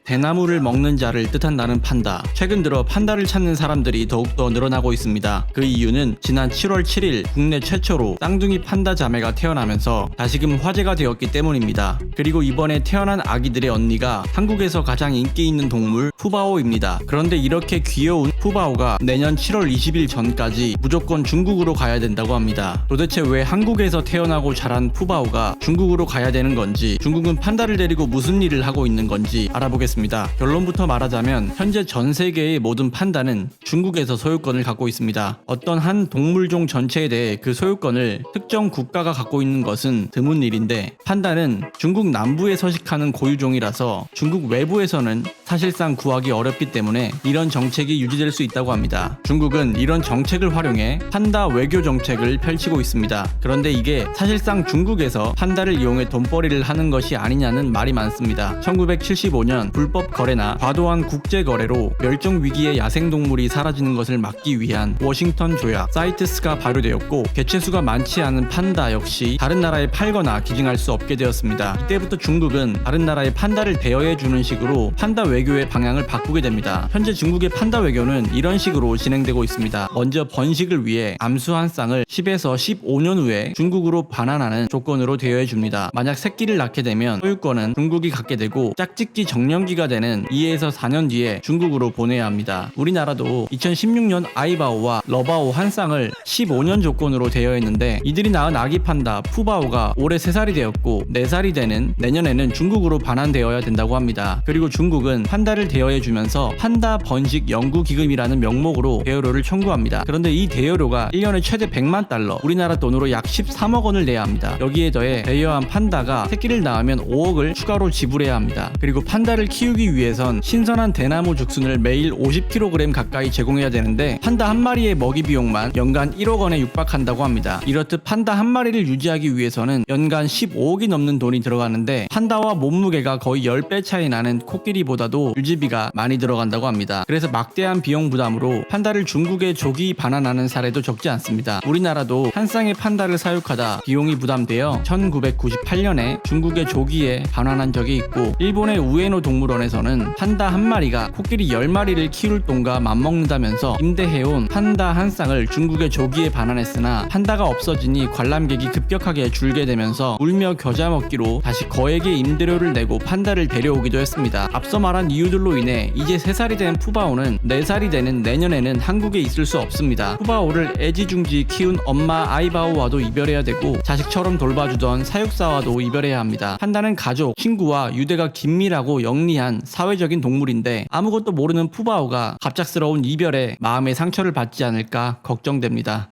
대나무를 먹는 자를 뜻한다는 판다. 최근 들어 판다를 찾는 사람들이 더욱더 늘어나고 있습니다. 그 이유는 지난 7월 7일 국내 최초로 쌍둥이 판다 자매가 태어나면서 다시금 화제가 되었기 때문입니다. 그리고 이번에 태어난 아기들의 언니가 한국에서 가장 인기 있는 동물 푸바오입니다. 그런데 이렇게 귀여운 푸바오가 내년 7월 20일 전까지 무조건 중국으로 가야 된다고 합니다. 도대체 왜 한국에서 태어나고 자란 푸바오가 중국으로 가야 되는 건지, 중국은 판다를 데리고 무슨 일을 하고 있는 건지 알아보겠습니다. 결론부터 말하자면 현재 전 세계의 모든 판다는 중국에서 소유권을 갖고 있습니다. 어떤 한 동물종 전체에 대해 그 소유권을 특정 국가가 갖고 있는 것은 드문 일인데, 판다는 중국 남부에 서식하는 고유종이라서 중국 외부에서는 사실상 구하기 어렵기 때문에 이런 정책이 유지될 수 있다고 합니다. 중국은 이런 정책을 활용해 판다 외교 정책을 펼치고 있습니다. 그런데 이게 사실상 중국에서 판다를 이용해 돈벌이를 하는 것이 아니냐는 말이 많습니다. 1975년 불법 거래나 과도한 국제 거래로 멸종 위기의 야생동물이 사라지는 것을 막기 위한 워싱턴 조약 사이트스가 발효되었고, 개체수가 많지 않은 판다 역시 다른 나라에 팔거나 기증할 수 없게 되었습니다. 이때부터 중국은 다른 나라에 판다를 대여해주는 식으로 판다 외교의 방향을 바꾸게 됩니다. 현재 중국의 판다 외교는 이런 식으로 진행되고 있습니다. 먼저 번식을 위해 암수 한 쌍을 10에서 15년 후에 중국으로 반환하는 조건으로 대여해줍니다. 만약 새끼를 낳게 되면 소유권은 중국이 갖게 되고, 짝짓기 정년기가 되는 2에서 4년 뒤에 중국으로 보내야 합니다. 우리나라도 2016년 아이바오와 러바오 한 쌍을 15년 조건으로 대여했는데, 이들이 낳은 아기 판다 푸바오가 올해 3살이 되었고 4살이 되는 내년에는 중국으로 반환되어야 된다고 합니다. 그리고 중국은 판다를 대여해주면서 판다 번식 연구기금이라는 명목으로 대여료를 청구합니다. 그런데 이 대여료가 1년에 최대 100만 달러, 우리나라 돈으로 약 13억 원을 내야 합니다. 여기에 더해 대여한 판다가 새끼를 낳으면 5억을 추가로 지불해야 합니다. 그리고 판다를 키우기 위해선 신선한 대나무 죽순을 매일 50kg 가까이 제공해야 되는데, 판다 한 마리의 먹이 비용만 연간 1억 원에 육박한다고 합니다. 이렇듯 판다 한 마리를 유지하기 위해서는 연간 15억이 넘는 돈이 들어가는데, 판다와 몸무게가 거의 10배 차이 나는 코끼리보다도 유지비가 많이 들어간다고 합니다. 그래서 막대한 비용 부담으로 판다를 중국에 조기 반환하는 사례도 적지 않습니다. 우리나라도 한 쌍의 판다를 사육하다 비용이 부담되어 1998년에 중국의 조기에 반환한 적이 있고, 일본의 우에노 동물원에서는 판다 한 마리가 코끼리 10마리를 키울 돈과 맞먹는다면서 임대해온 판다 한 쌍을 중국의 조기에 반환했으나, 판다가 없어지니 관람객이 급격하게 줄게 되면서 울며 겨자 먹기로 다시 거액의 임대료를 내고 판다를 데려오기도 했습니다. 앞서 말한 이유들로 인해 이제 3살이 된 푸바오는 4살이 되는 내년에는 한국에 있을 수 없습니다. 푸바오를 애지중지 키운 엄마 아이바오와도 이별해야 되고, 자식처럼 돌봐주던 사육사와도 이별해야 합니다. 판다는 가족, 친구와 유대가 긴밀하고 영리한 사회적인 동물인데, 아무것도 모르는 푸바오가 갑작스러운 이별에 마음의 상처를 받지 않을까 걱정됩니다.